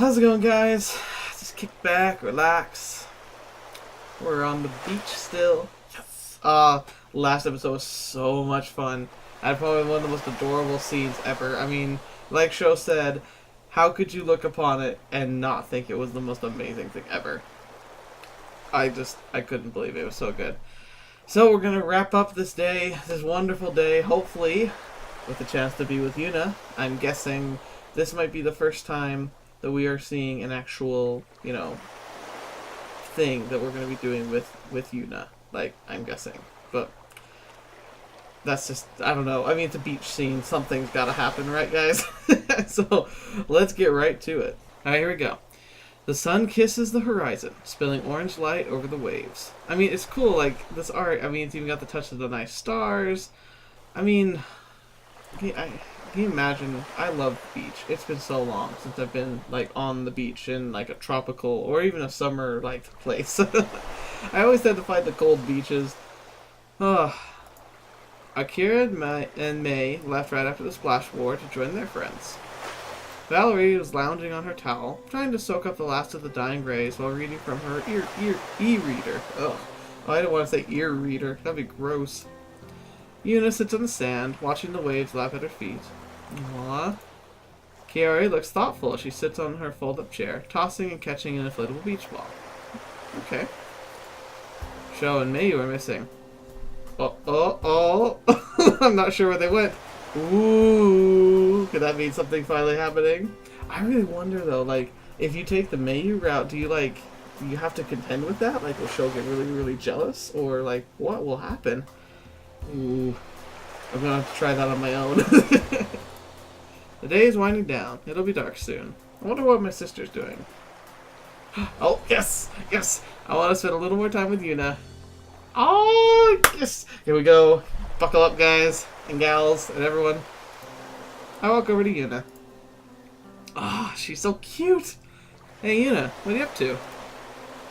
How's it going, guys? Just kick back, relax. We're on the beach still. Yes. Last episode was so much fun. I had probably one of the most adorable scenes ever. I mean, like Sho said, how could you look upon it and not think it was the most amazing thing ever? I couldn't believe it. It was so good. So we're gonna wrap up this day, this wonderful day, hopefully, with a chance to be with Yuna. I'm guessing this might be the first time that we are seeing an actual, thing that we're going to be doing with Yuna. Like, I'm guessing. But that's just, I don't know. I mean, it's a beach scene. Something's got to happen, right, guys? So, let's get right to it. Alright, here we go. The sun kisses the horizon, spilling orange light over the waves. I mean, it's cool, like, this art. I mean, it's even got the touch of the nice stars. I mean, can you imagine? I love the beach. It's been so long since I've been like on the beach in like a tropical or even a summer like place. I always tend to find the cold beaches. Akira and May left right after the splash war to join their friends. Valerie was lounging on her towel, trying to soak up the last of the dying rays while reading from her e-reader. Ugh. Oh, I don't want to say ear reader. That'd be gross. Yuna sits on the sand, watching the waves lap at her feet. Aww. Kiari looks thoughtful as she sits on her fold-up chair, tossing and catching an inflatable beach ball. Okay. Sho and Mayu are missing. Oh. I'm not sure where they went. Ooh. Could that mean something finally happening? I really wonder, though, like, if you take the Mayu route, do you have to contend with that? Like, will Sho get really, really jealous? Or, like, what will happen? Ooh. I'm gonna have to try that on my own. The day is winding down. It'll be dark soon. I wonder what my sister's doing. Oh, yes! Yes! I want to spend a little more time with Yuna. Oh, yes! Here we go. Buckle up, guys and gals and everyone. I walk over to Yuna. Ah, she's so cute! Hey, Yuna, what are you up to?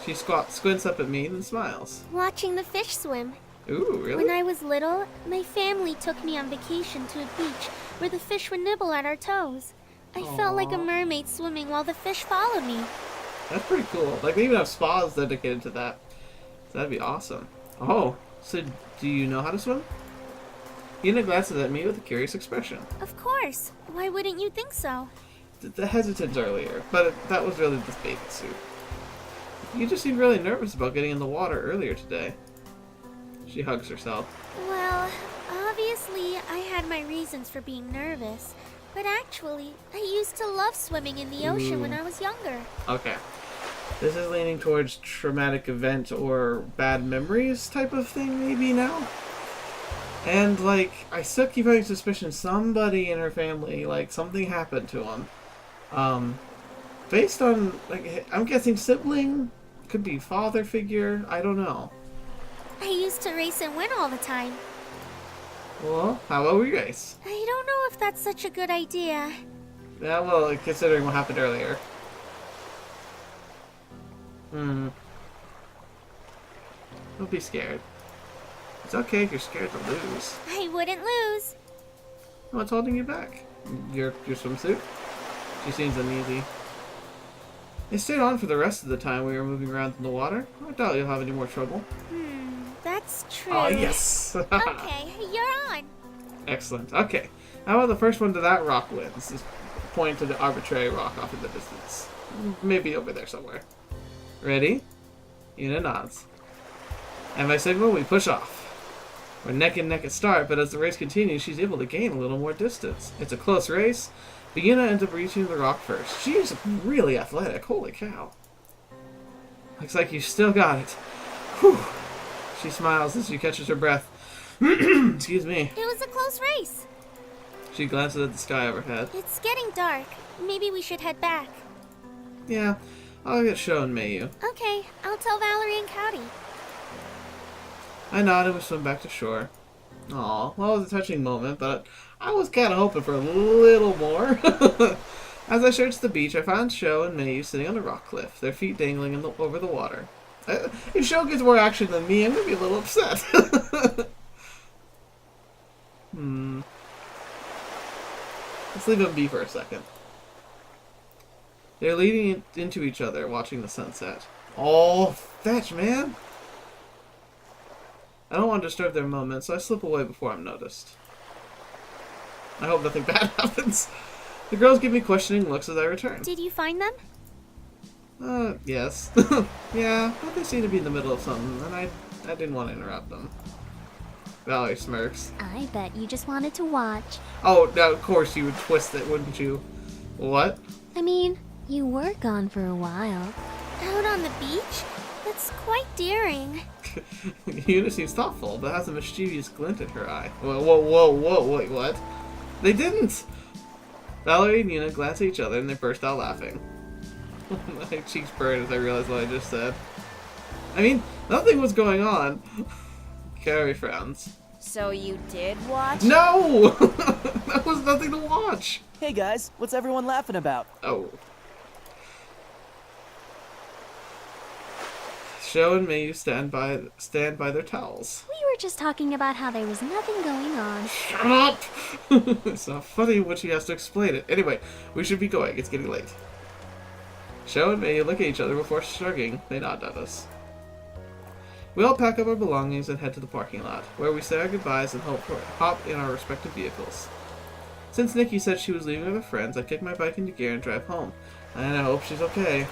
She squints up at me and smiles. Watching the fish swim. Ooh, really? When I was little, my family took me on vacation to a beach where the fish would nibble at our toes. I felt like a mermaid swimming while the fish followed me. That's pretty cool. Like, they even have spas dedicated to that. So that'd be awesome. Oh, so do you know how to swim? Yuna glances at me with a curious expression. Of course. Why wouldn't you think so? The hesitance earlier, but that was really the bathing suit. You just seemed really nervous about getting in the water earlier today. She hugs herself. Well, obviously I had my reasons for being nervous, but actually, I used to love swimming in the ocean when I was younger. Okay. This is leaning towards traumatic event or bad memories type of thing maybe now. And, like, I still keep having suspicion somebody in her family, like, something happened to him. Based on, like, I'm guessing sibling, could be father figure, I don't know. I used to race and win all the time. Well, how about we race? I don't know if that's such a good idea. Yeah, well, considering what happened earlier. Don't be scared. It's okay if you're scared to lose. I wouldn't lose. What's holding you back? Your swimsuit? She seems uneasy. It stayed on for the rest of the time we were moving around in the water. I doubt you'll have any more trouble. That's true. Oh, yes! Okay, you're on. Excellent. Okay. How about the first one to that rock wins? Just point to the arbitrary rock off in the distance. Maybe over there somewhere. Ready? Yuna nods. At my signal, we push off. We're neck and neck at start, but as the race continues, she's able to gain a little more distance. It's a close race, but Yuna ends up reaching the rock first. She's really athletic. Holy cow. Looks like you still got it. Whew. She smiles as she catches her breath. Excuse me. It was a close race. She glances at the sky overhead. It's getting dark. Maybe we should head back. Yeah, I'll get Sho and Mayu. Okay, I'll tell Valerie and Cowdy. I nod and we swim back to shore. Aw, well, it was a touching moment, but I was kind of hoping for a little more. As I searched the beach, I found Sho and Mayu sitting on a rock cliff, their feet dangling over the water. If Sho gets more action than me, I'm going to be a little upset. Let's leave him be for a second. They're leading into each other, watching the sunset. Oh, fetch, man! I don't want to disturb their moment, so I slip away before I'm noticed. I hope nothing bad happens. The girls give me questioning looks as I return. Did you find them? Yes. Yeah, but they seem to be in the middle of something, and I didn't want to interrupt them. Valerie smirks. I bet you just wanted to watch. Oh, now of course you would twist it, wouldn't you? What? I mean, you were gone for a while. Out on the beach? That's quite daring. Una seems thoughtful, but has a mischievous glint in her eye. Whoa, wait, what? They didn't! Valerie and Una glance at each other and they burst out laughing. My cheeks burn as I realize what I just said. I mean, nothing was going on. Carrie frowns. So you did watch? No! That was nothing to watch! Hey guys, what's everyone laughing about? Oh. Sho and Mayu stand by their towels. We were just talking about how there was nothing going on. Shut up! It's not funny when she has to explain it. Anyway, we should be going. It's getting late. Sho and Mayu look at each other before shrugging. They nod at us. We all pack up our belongings and head to the parking lot, where we say our goodbyes and hop in our respective vehicles. Since Nikki said she was leaving with her friends, I kick my bike into gear and drive home. And I hope she's okay.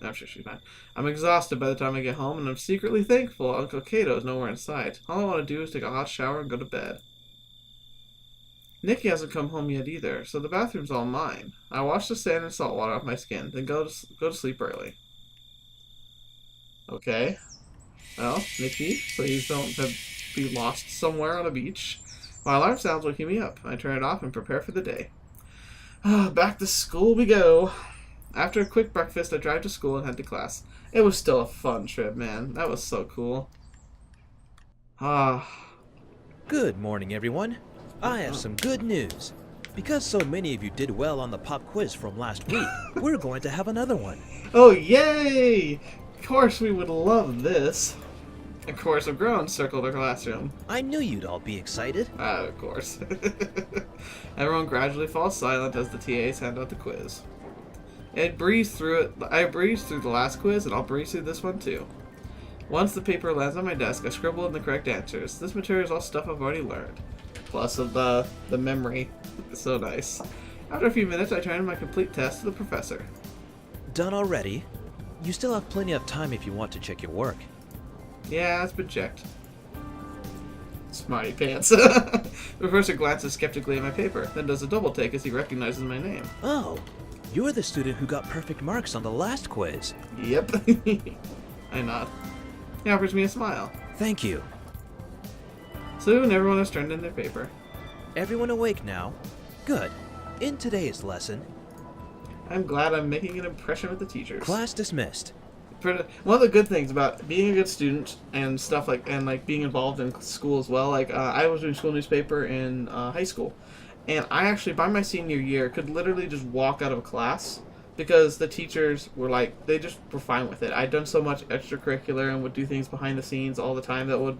I'm sure she's fine. I'm exhausted by the time I get home, and I'm secretly thankful Uncle Kato is nowhere in sight. All I want to do is take a hot shower and go to bed. Nikki hasn't come home yet either, so the bathroom's all mine. I wash the sand and salt water off my skin, then go to sleep early. Okay. Well, Nikki, please don't be lost somewhere on a beach. My alarm sounds waking me up. I turn it off and prepare for the day. Back to school we go. After a quick breakfast, I drive to school and head to class. It was still a fun trip, man. That was so cool. Good morning, everyone. I have some good news. Because so many of you did well on the pop quiz from last week, we're going to have another one. Oh, yay! Of course we would love this. A chorus of groans circled the classroom. I knew you'd all be excited. Of course. Everyone gradually falls silent as the TAs hand out the quiz. I breezed through the last quiz, and I'll breeze through this one too. Once the paper lands on my desk, I scribble in the correct answers. This material is all stuff I've already learned. Plus of the memory. It's so nice. After a few minutes, I turn in my complete test to the professor. Done already? You still have plenty of time if you want to check your work. Yeah, it's been checked. Smarty pants. The professor glances skeptically at my paper, then does a double take as he recognizes my name. Oh, you're the student who got perfect marks on the last quiz. Yep. I nod. He offers me a smile. Thank you. Soon everyone has turned in their paper. Everyone awake now? Good. In today's lesson... I'm glad I'm making an impression with the teachers. Class dismissed. One of the good things about being a good student and stuff like being involved in school as well, I was doing school newspaper in high school, and I actually by my senior year could literally just walk out of a class because the teachers were they just were fine with it. I'd done so much extracurricular and would do things behind the scenes all the time that would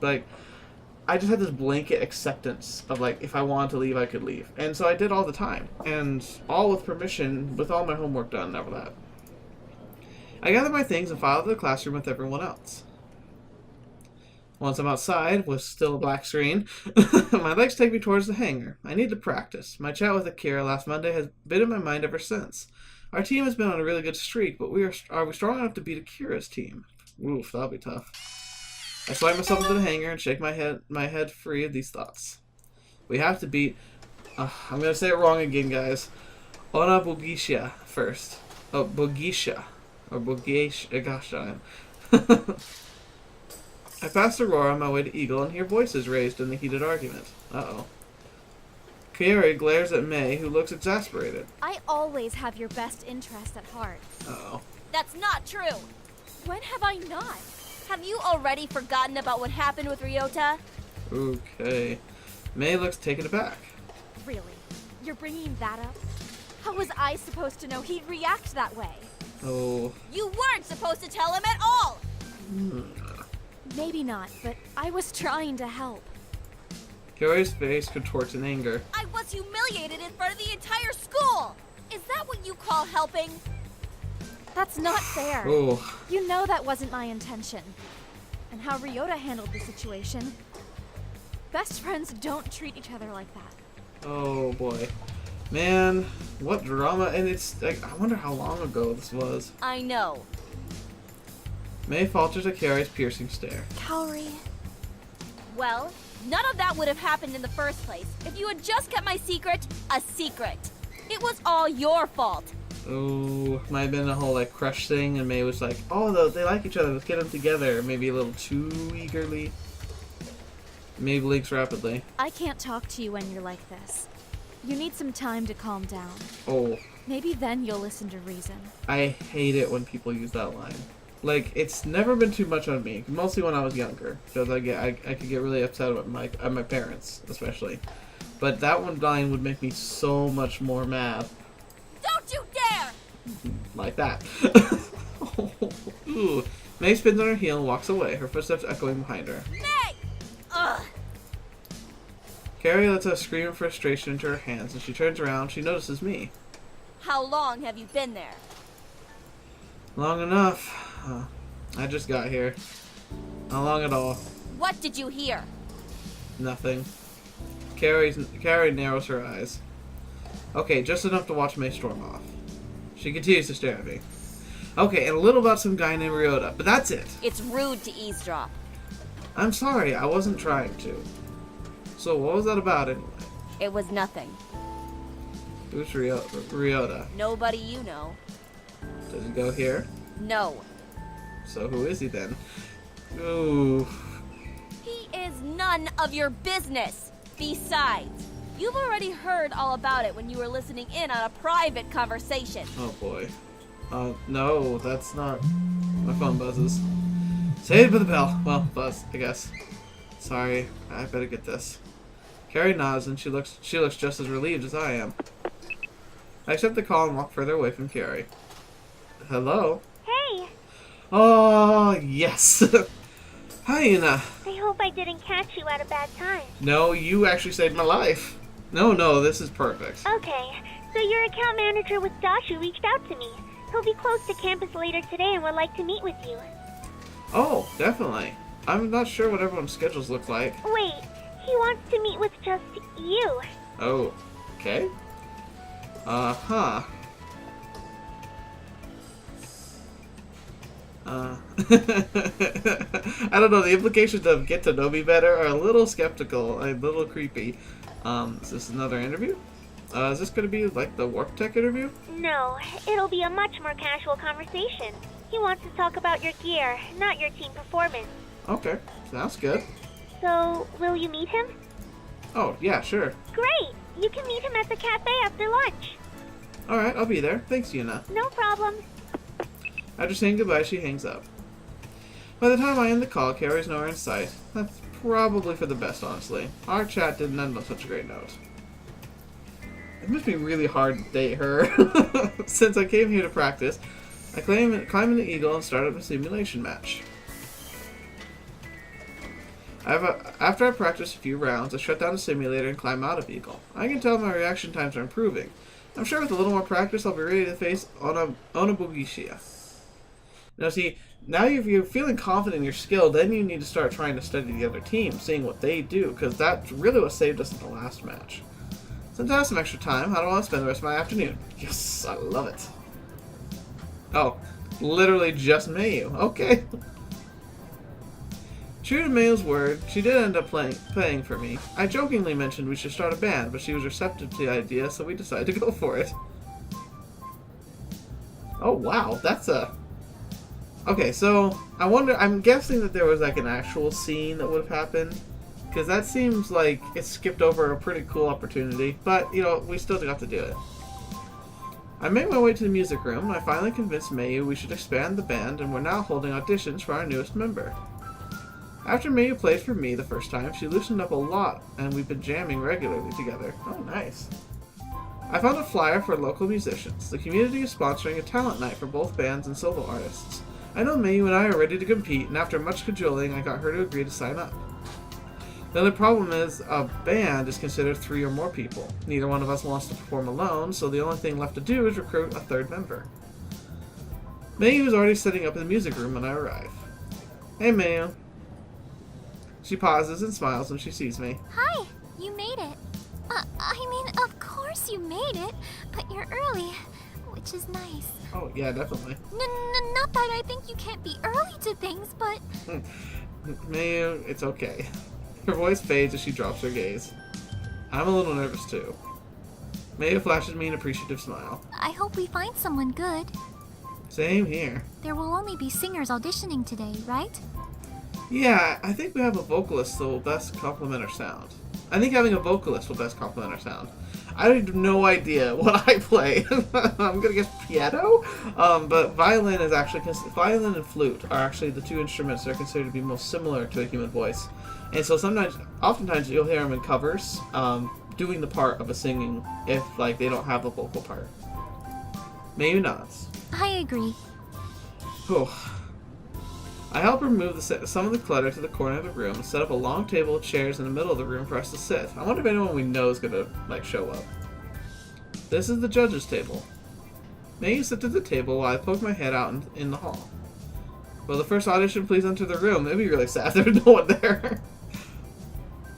I just had this blanket acceptance of if I wanted to leave, I could leave. And so I did all the time. And all with permission, with all my homework done and all that. I gathered my things and filed to the classroom with everyone else. Once I'm outside, with still a black screen, my legs take me towards the hangar. I need to practice. My chat with Akira last Monday has been in my mind ever since. Our team has been on a really good streak, but are we strong enough to beat Akira's team? Oof, that'll be tough. I slide myself into the hangar and shake my head free of these thoughts. We have to beat... I'm going to say it wrong again, guys. Ona Bogisha first. Oh, Bogisha. Or Bogisha. Gosh darn it. I pass Aurora on my way to Eagle and hear voices raised in the heated argument. Uh-oh. Kairi glares at May, who looks exasperated. I always have your best interest at heart. Uh-oh. That's not true! When have I not? Have you already forgotten about what happened with Ryota? Okay. May looks taken aback. Really? You're bringing that up? How was I supposed to know he'd react that way? Oh. You weren't supposed to tell him at all! Hmm. Maybe not, but I was trying to help. Carrie's face contorts in anger. I was humiliated in front of the entire school! Is that what you call helping? That's not fair. Oh, You know that wasn't my intention. And how Ryota handled the situation. Best friends don't treat each other like that. oh boy. Man, what drama. And it's like, I wonder how long ago this was. I know. May falters at Carrie's piercing stare. Kaori. Well, none of that would have happened in the first place if you had just kept my secret a secret. It was all your fault. Oh, might have been a whole like crush thing, and May was like, "Oh, they like each other. Let's get them together." Maybe a little too eagerly. May blinks rapidly. I can't talk to you when you're like this. You need some time to calm down. Oh, Maybe then you'll listen to reason. I hate it when people use that line. Like, it's never been too much on me, mostly when I was younger, because I could get really upset at my parents, especially. But that one line would make me so much more mad. Don't you dare! Like that. Ooh. May spins on her heel and walks away, her footsteps echoing behind her. May! Ugh! Carrie lets a scream of frustration into her hands, and she turns around. She notices me. How long have you been there? Long enough. I just got here. Not long at all. What did you hear? Nothing. Carrie narrows her eyes. Okay, just enough to watch May storm off. She continues to stare at me. Okay, and a little about some guy named Ryota, but that's it. It's rude to eavesdrop. I'm sorry, I wasn't trying to. So what was that about anyway? It was nothing. Who's Ryota? Nobody you know. Does he go here? No. So who is he then? Ooh. He is none of your business. Besides, you've already heard all about it when you were listening in on a private conversation. Oh boy. No, that's not... My phone buzzes. Saved by the bell. Well, buzz, I guess. Sorry, I better get this. Carrie nods and she looks just as relieved as I am. I accept the call and walk further away from Carrie. Hello? Hey, Oh, yes. Hi, Una. I hope I didn't catch you at a bad time. No, you actually saved my life. No, this is perfect. Okay, so your account manager with Dashu reached out to me. He'll be close to campus later today and would like to meet with you. Oh, definitely. I'm not sure what everyone's schedules look like. Wait, he wants to meet with just you. Oh, okay. Uh-huh. I don't know, the implications of get to know me better are a little skeptical, a little creepy. Is this another interview? Is this gonna be like the Warp Tech interview? No, it'll be a much more casual conversation. He wants to talk about your gear, not your team performance. Okay, sounds good. So, will you meet him? Oh, yeah, sure. Great! You can meet him at the cafe after lunch. Alright, I'll be there. Thanks, Yuna. No problem. After saying goodbye, she hangs up. By the time I end the call, Carrie's nowhere in sight. That's probably for the best, honestly. Our chat didn't end on such a great note. It must be really hard to date her. Since I came here to practice, I climb in the Eagle and start up a simulation match. After I practice a few rounds, I shut down the simulator and climb out of Eagle. I can tell my reaction times are improving. I'm sure with a little more practice, I'll be ready to face Onabugishia. Now see, now if you're feeling confident in your skill, then you need to start trying to study the other team, seeing what they do, because that's really what saved us in the last match. Since I have some extra time, how do I want to spend the rest of my afternoon? Yes, I love it. Oh, literally just Mayu. Okay. True to Mayu's word, she did end up playing for me. I jokingly mentioned we should start a band, but she was receptive to the idea, so we decided to go for it. Oh wow, that's a... Okay, so, I'm guessing that there was like an actual scene that would have happened. Because that seems like it skipped over a pretty cool opportunity. But, you know, we still got to do it. I made my way to the music room, and I finally convinced Mayu we should expand the band, and we're now holding auditions for our newest member. After Mayu played for me the first time, she loosened up a lot, and we've been jamming regularly together. Oh, nice. I found a flyer for local musicians. The community is sponsoring a talent night for both bands and solo artists. I know Mayu and I are ready to compete, and after much cajoling, I got her to agree to sign up. The only problem is a band is considered 3 or more people. Neither one of us wants to perform alone, so the only thing left to do is recruit a 3rd member. Mayu is already setting up in the music room when I arrive. Hey, Mayu. She pauses and smiles when she sees me. Hi, you made it. I mean, of course you made it, but you're early, which is nice. Oh, yeah, definitely. Not that I think you can't be early to things, but... Mayu, it's okay. Her voice fades as she drops her gaze. I'm a little nervous, too. Mayu flashes me an appreciative smile. I hope we find someone good. Same here. There will only be singers auditioning today, right? Yeah, I think we have a vocalist that will best complement our sound. I think having a vocalist will best complement our sound. I have no idea what I play. I'm gonna guess piano? But violin is actually... Violin and flute are actually the 2 instruments that are considered to be most similar to a human voice. And so oftentimes you'll hear them in covers, doing the part of a singing if, like, they don't have a vocal part. Mayu nods. I agree. Whew. I help her move some of the clutter to the corner of the room and set up a long table of chairs in the middle of the room for us to sit. I wonder if anyone we know is gonna, like, show up. This is the judges' table. Mayu sits at the table while I poke my head out in the hall. Will the first audition please enter the room? That'd be really sad if there's no one there.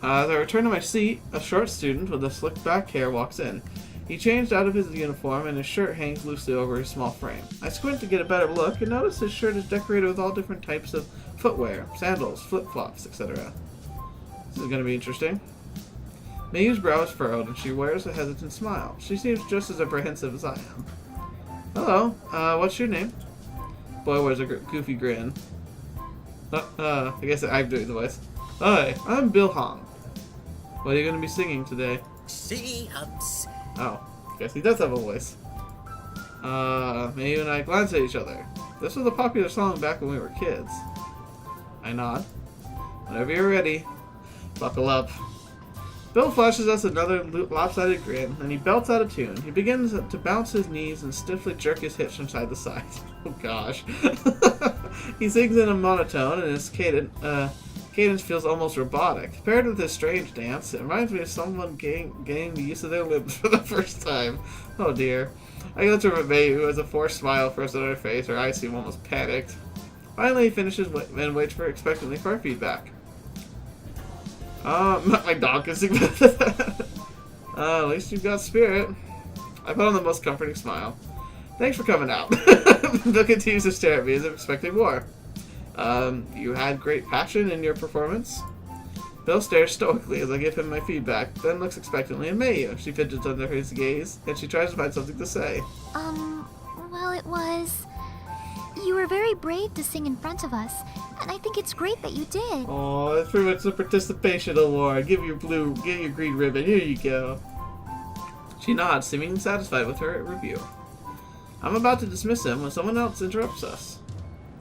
As I return to my seat, a short student with a slicked back hair walks in. He changed out of his uniform and his shirt hangs loosely over his small frame. I squint to get a better look and notice his shirt is decorated with all different types of footwear, sandals, flip-flops, etc. This is going to be interesting. Mayu's brow is furrowed and she wears a hesitant smile. She seems just as apprehensive as I am. Hello, what's your name? Boy wears a goofy grin. I guess I'm doing the voice. Hi, I'm Bill Hong. What are you going to be singing today? Oh, guess he does have a voice. Mayu and I glance at each other. This was a popular song back when we were kids. I nod. Whenever you're ready, buckle up. Bill flashes us another lopsided grin, and he belts out a tune. He begins to bounce his knees and stiffly jerk his hips from side to side. Oh gosh. He sings in a monotone, and his cadence feels almost robotic. Paired with this strange dance, it reminds me of someone gaining the use of their limbs for the first time. Oh dear. I glance over at Mayu, who has a forced smile first on her face. Her eyes seem almost panicked. Finally, he finishes and waits expectantly for our feedback. My dog can sing better than that. At least you've got spirit. I put on the most comforting smile. Thanks for coming out. Bill continues to stare at me as if expecting more. You had great passion in your performance. Bill stares stoically as I give him my feedback, then looks expectantly at Mayu. She fidgets under his gaze, and she tries to find something to say. Well, it was... You were very brave to sing in front of us, and I think it's great that you did. Oh, that's pretty much the participation award. Get your green ribbon. Here you go. She nods, seeming satisfied with her review. I'm about to dismiss him when someone else interrupts us.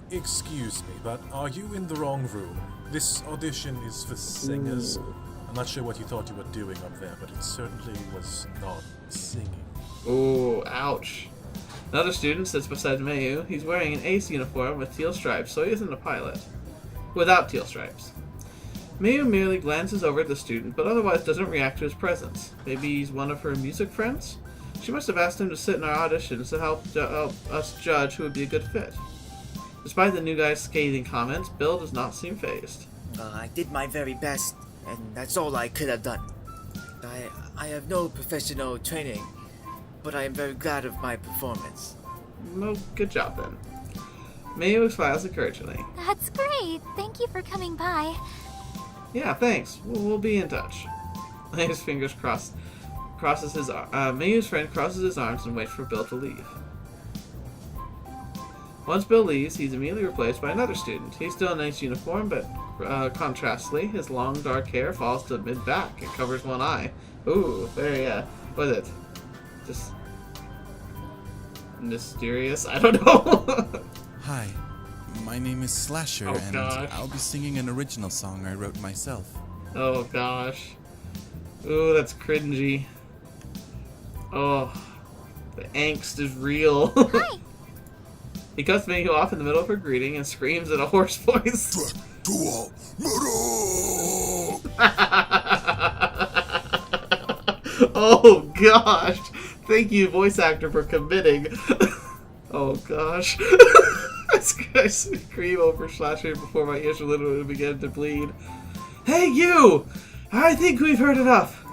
Excuse me, but are you in the wrong room? This audition is for singers. I'm not sure what you thought you were doing up there, but it certainly was not singing. Ooh, ouch. Another student sits beside Mayu. He's wearing an ace uniform with teal stripes, so he isn't a pilot. Without teal stripes. Mayu merely glances over at the student, but otherwise doesn't react to his presence. Maybe he's one of her music friends? She must have asked him to sit in our auditions to help us judge who would be a good fit. Despite the new guy's scathing comments, Bill does not seem fazed. I did my very best, and that's all I could have done. I have no professional training, but I am very glad of my performance. Well, good job then. Mayu smiles encouragingly. That's great. Thank you for coming by. Yeah, thanks. We'll be in touch. Mayu's fingers Mayu's friend crosses his arms and waits for Bill to leave. Once Bill leaves, he's immediately replaced by another student. He's still in a nice uniform, but contrastly, his long dark hair falls to mid-back and covers one eye. Ooh, very, what is it? Just mysterious? I don't know. Hi, my name is Slasher, and gosh. I'll be singing an original song I wrote myself. Oh gosh. Ooh, that's cringy. Oh, the angst is real. Hi. He cuts Mayu off in the middle of her greeting and screams in a hoarse voice. Oh gosh! Thank you, voice actor, for committing. Oh gosh. I scream over Slasher before my ears literally begin to bleed. Hey you! I think we've heard enough.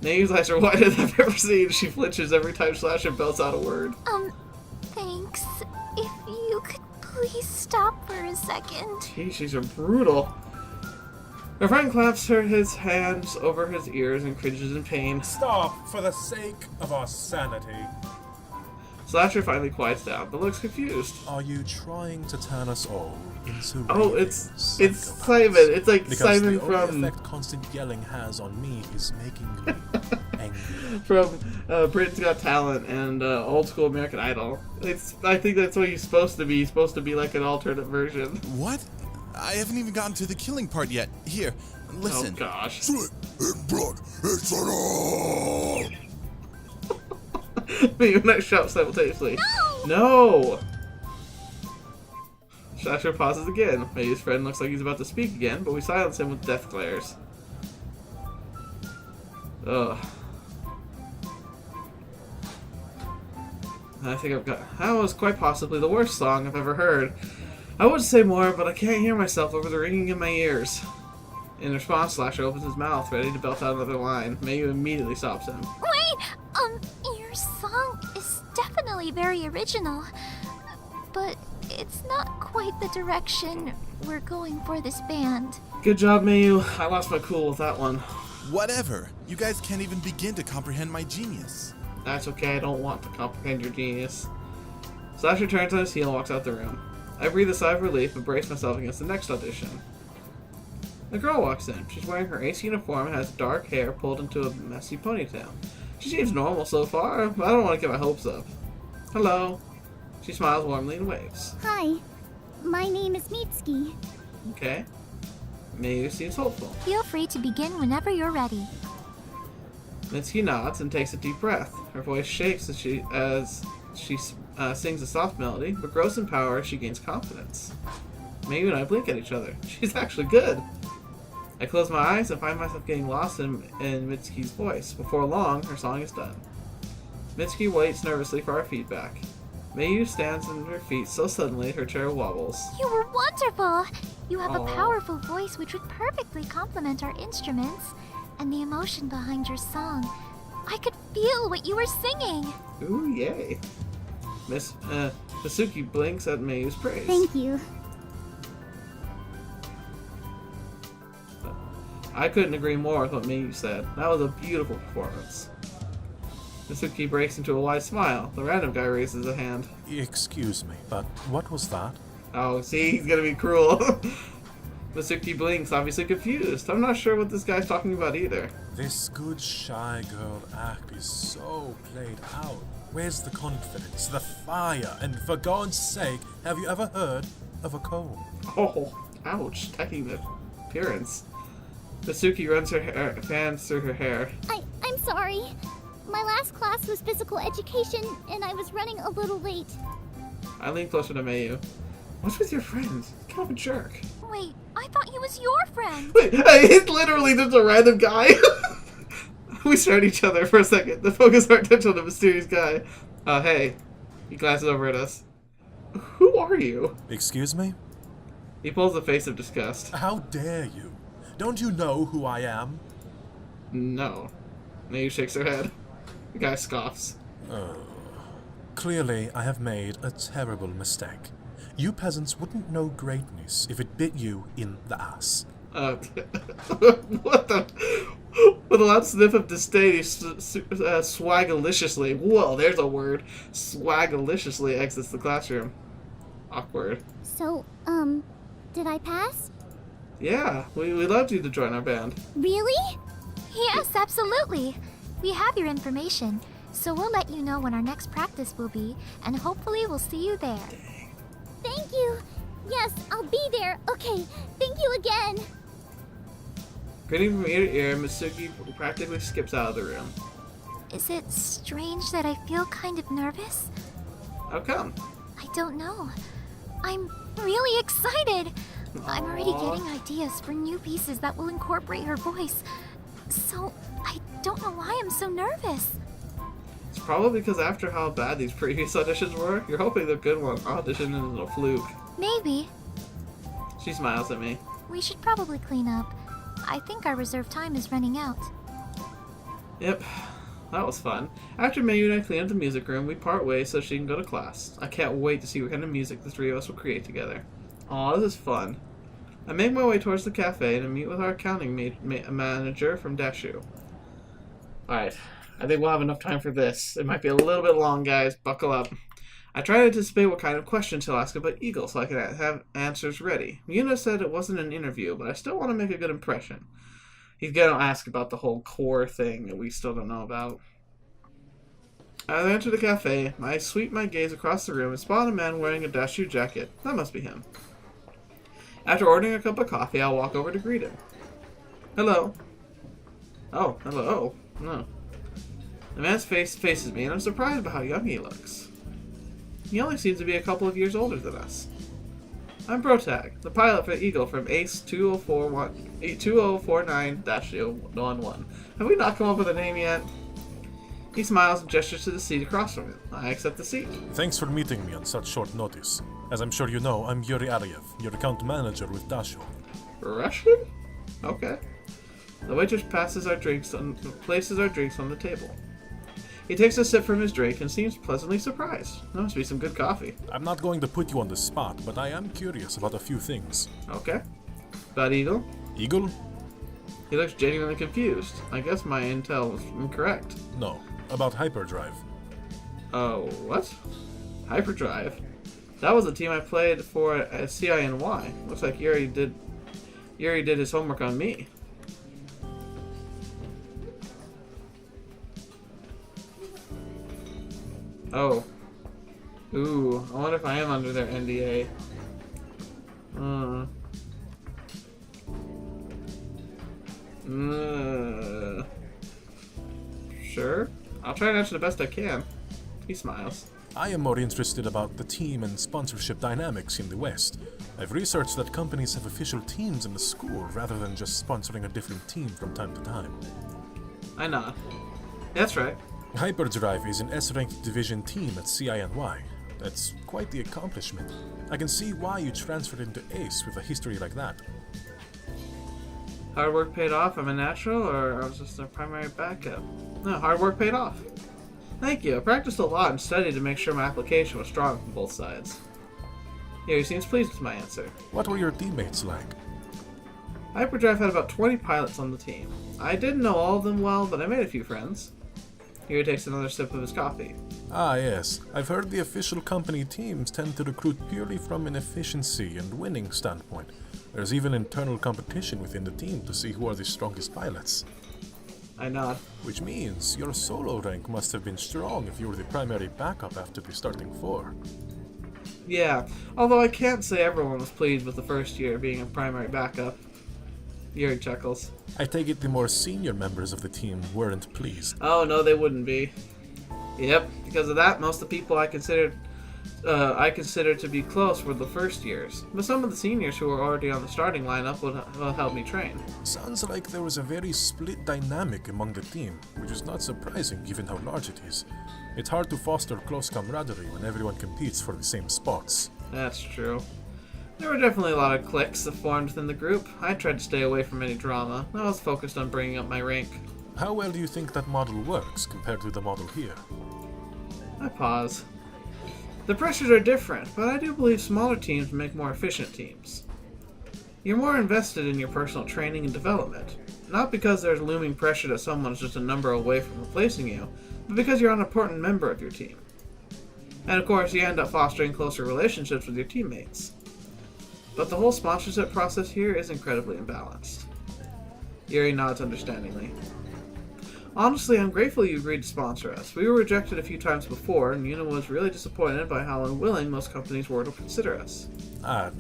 Mayu's eyes are wider than I've ever seen. She flinches every time Slasher belts out a word. Thanks. If you could please stop for a second. Gee, she's brutal. Her friend claps his hands over his ears and cringes in pain. Stop, for the sake of our sanity. Slasher finally quiets down, but looks confused. Are you trying to turn us all into Oh, raving it's psychopaths? Simon. It's like Because Simon the only from effect constant yelling has on me is making me angry. Britain's Got Talent and Old School American Idol. I think that's what he's supposed to be. He's supposed to be like an alternate version. What? I haven't even gotten to the killing part yet. Here, listen. Oh gosh. Sweat and blood, it's an all. Mayu and I shout simultaneously. No! Slasher pauses again. Mayu's friend looks like he's about to speak again, but we silence him with death glares. Ugh. I think I've got... That was quite possibly the worst song I've ever heard. I would say more, but I can't hear myself over the ringing in my ears. In response, Slasher opens his mouth, ready to belt out another line. Mayu immediately stops him. Wait, your song is definitely very original, but it's not quite the direction we're going for this band. Good job, Mayu. I lost my cool with that one. Whatever. You guys can't even begin to comprehend my genius. That's okay, I don't want to comprehend your genius. Slasher turns on his heel and walks out the room. I breathe a sigh of relief and brace myself against the next audition. A girl walks in. She's wearing her ace uniform and has dark hair pulled into a messy ponytail. She seems normal so far, but I don't want to get my hopes up. Hello. She smiles warmly and waves. Hi, my name is Mitsuki. Okay. Mayu seems hopeful. Feel free to begin whenever you're ready. Mitsuki nods and takes a deep breath. Her voice shakes as she sings a soft melody, but grows in power as she gains confidence. Mayu and I blink at each other. She's actually good. I close my eyes and find myself getting lost in Mitsuki's voice. Before long, her song is done. Mitsuki waits nervously for our feedback. Mayu stands on her feet so suddenly her chair wobbles. You were wonderful! You have Aw. a powerful voice which would perfectly complement our instruments and the emotion behind your song. I could feel what you were singing! Ooh, yay. Mitsuki blinks at Mayu's praise. Thank you. I couldn't agree more with what Mayu said. That was a beautiful performance. Mitsuki breaks into a wide smile. The random guy raises a hand. Excuse me, but what was that? Oh, see, he's gonna be cruel. Mitsuki blinks, obviously confused. I'm not sure what this guy's talking about either. This good shy girl act is so played out. Where's the confidence, the fire, and for God's sake, have you ever heard of a comb? Oh, ouch, attacking the appearance. Mitsuki runs her hair, fans through her hair. I'm sorry. My last class was physical education, and I was running a little late. I lean closer to Mayu. What's with your friend? He's kind of a jerk. Wait, I thought he was your friend! Wait, it's literally just a random guy. We stare at each other for a second to focus our attention on the mysterious guy. Hey. He glances over at us. Who are you? Excuse me? He pulls a face of disgust. How dare you? Don't you know who I am? No. Mayu shakes her head. The guy scoffs. Clearly, I have made a terrible mistake. You peasants wouldn't know greatness if it bit you in the ass. What the? With a loud sniff of disdain, he swagalliciously, whoa, there's a word, swagalliciously exits the classroom. Awkward. So, did I pass? Yeah, we loved you to join our band. Really? Yes, absolutely. We have your information, so we'll let you know when our next practice will be, and hopefully we'll see you there. Thank you. Yes, I'll be there. Okay, thank you again. Grinning from ear to ear, Mitsuki practically skips out of the room. Is it strange that I feel kind of nervous? How come? I don't know. I'm really excited. I'm already getting ideas for new pieces that will incorporate her voice. So, I don't know why I'm so nervous. It's probably because after how bad these previous auditions were, you're hoping the good one audition isn't a fluke. Maybe. She smiles at me. We should probably clean up. I think our reserve time is running out. Yep, that was fun. After Mayu and I clean up the music room, we part ways so she can go to class. I can't wait to see what kind of music the three of us will create together. Aw, this is fun. I make my way towards the cafe to meet with our accounting manager from Dashu. Alright, I think we'll have enough time for this. It might be a little bit long, guys. Buckle up. I try to anticipate what kind of questions he'll ask about Eagle so I can have answers ready. Yuna said it wasn't an interview, but I still want to make a good impression. He's going to ask about the whole core thing that we still don't know about. As I enter the cafe, I sweep my gaze across the room and spot a man wearing a Dashu jacket. That must be him. After ordering a cup of coffee, I'll walk over to greet him. Hello. Oh, hello. Oh, no. The man's face faces me, and I'm surprised by how young he looks. He only seems to be a couple of years older than us. I'm Brotag, the pilot for Eagle from ACE 2049-11. Have we not come up with a name yet? He smiles and gestures to the seat across from him. I accept the seat. Thanks for meeting me on such short notice. As I'm sure you know, I'm Yuri Ariev, your account manager with Dashu. Russian? Okay. The waitress places our drinks on the table. He takes a sip from his drink and seems pleasantly surprised. That must be some good coffee. I'm not going to put you on the spot, but I am curious about a few things. Okay. About Eagle? Eagle? He looks genuinely confused. I guess my intel was incorrect. No. About Hyperdrive. Oh, what? Hyperdrive? That was the team I played for at CINY. Looks like Yuri did his homework on me. Oh. Ooh, I wonder if I am under their NDA. Sure. I'll try and answer the best I can. He smiles. I am more interested about the team and sponsorship dynamics in the West. I've researched that companies have official teams in the school rather than just sponsoring a different team from time to time. I nod. That's right. Hyperdrive is an S-ranked division team at CINY. That's quite the accomplishment. I can see why you transferred into ACE with a history like that. Hard work paid off. I'm a natural, or I was just a primary backup? No, hard work paid off. Thank you. I practiced a lot and studied to make sure my application was strong from both sides. Yeah, he seems pleased with my answer. What were your teammates like? Hyperdrive had about 20 pilots on the team. I didn't know all of them well, but I made a few friends. Here he takes another sip of his coffee. Ah, yes. I've heard the official company teams tend to recruit purely from an efficiency and winning standpoint. There's even internal competition within the team to see who are the strongest pilots. I nod. Which means your solo rank must have been strong if you were the primary backup after the starting four. Yeah, although I can't say everyone was pleased with the first year being a primary backup. Yuri chuckles. I take it the more senior members of the team weren't pleased. Oh, no, they wouldn't be. Yep, because of that, most of the people I considered to be close were the first years. But some of the seniors who were already on the starting lineup would help me train. Sounds like there was a very split dynamic among the team, which is not surprising given how large it is. It's hard to foster close camaraderie when everyone competes for the same spots. That's true. There were definitely a lot of cliques that formed within the group. I tried to stay away from any drama. I was focused on bringing up my rank. How well do you think that model works compared to the model here? I pause. The pressures are different, but I do believe smaller teams make more efficient teams. You're more invested in your personal training and development, not because there's looming pressure that someone is just a number away from replacing you, but because you're an important member of your team. And of course, you end up fostering closer relationships with your teammates. But the whole sponsorship process here is incredibly imbalanced. Yuri nods understandingly. Honestly, I'm grateful you agreed to sponsor us. We were rejected a few times before, and Yuna was really disappointed by how unwilling most companies were to consider us.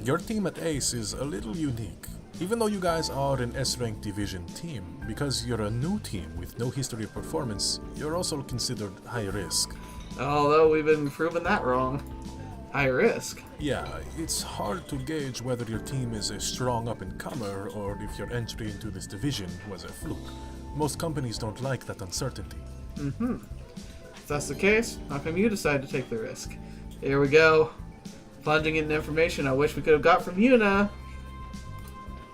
Your team at ACE is a little unique. Even though you guys are an S-ranked division team, because you're a new team with no history of performance, you're also considered high risk. Although we've been proven that wrong. High risk. Yeah, it's hard to gauge whether your team is a strong up-and-comer or if your entry into this division was a fluke. Most companies don't like that uncertainty. Mm-hmm. If that's the case, how come you decide to take the risk? Here we go. Plunging into information I wish we could have got from Yuna.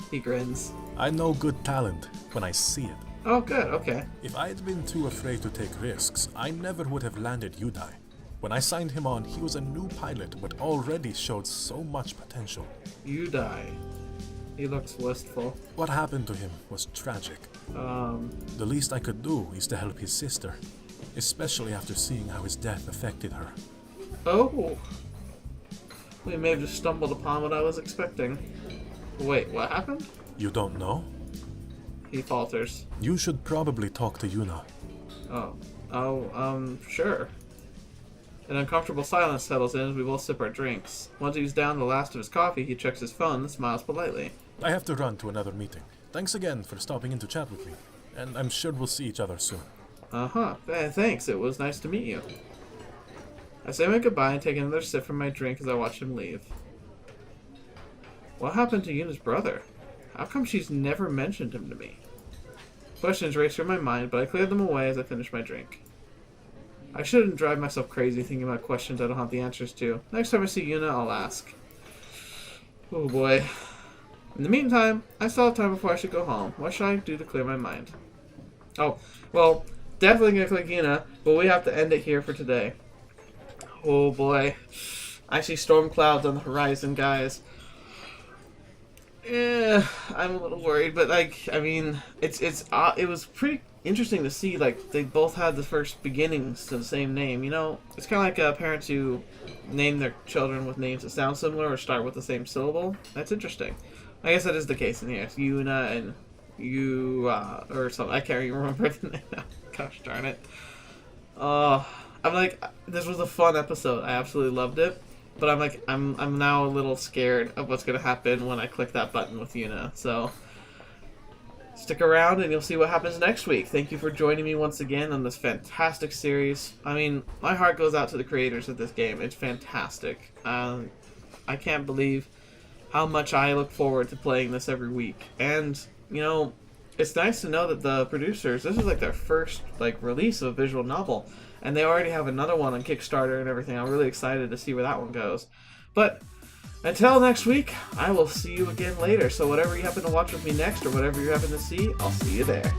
He grins. I know good talent when I see it. Oh, good, okay. If I'd been too afraid to take risks, I never would have landed Udai. When I signed him on, he was a new pilot, but already showed so much potential. Yudai. He looks wistful. What happened to him was tragic. The least I could do is to help his sister, especially after seeing how his death affected her. Oh. We may have just stumbled upon what I was expecting. Wait, what happened? You don't know? He falters. You should probably talk to Yuna. Sure. An uncomfortable silence settles in as we both sip our drinks. Once he's down the last of his coffee, he checks his phone and smiles politely. I have to run to another meeting. Thanks again for stopping in to chat with me, and I'm sure we'll see each other soon. Uh-huh. Thanks, it was nice to meet you. I say my goodbye and take another sip from my drink as I watch him leave. What happened to Yuna's brother? How come she's never mentioned him to me? Questions race through my mind, but I clear them away as I finish my drink. I shouldn't drive myself crazy thinking about questions I don't have the answers to. Next time I see Yuna, I'll ask. Oh boy. In the meantime, I still have time before I should go home. What should I do to clear my mind? Oh, well, definitely gonna click Yuna, but we have to end it here for today. Oh boy. I see storm clouds on the horizon, guys. I'm a little worried, but like, I mean, it was pretty interesting to see, like, they both had the first beginnings to the same name, you know? It's kind of like parents who name their children with names that sound similar or start with the same syllable. That's interesting. I guess that is the case in here. It's Yuna and or something. I can't even remember the name now. Gosh darn it. I'm like, this was a fun episode. I absolutely loved it. But I'm like, I'm now a little scared of what's going to happen when I click that button with Yuna. So, stick around and you'll see what happens next week. Thank you for joining me once again on this fantastic series. I mean, my heart goes out to the creators of this game. It's fantastic. I can't believe how much I look forward to playing this every week. And, you know, it's nice to know that the producers, this is like their first release of a visual novel. And they already have another one on Kickstarter and everything. I'm really excited to see where that one goes. But until next week, I will see you again later. So whatever you happen to watch with me next or whatever you happen to see, I'll see you there.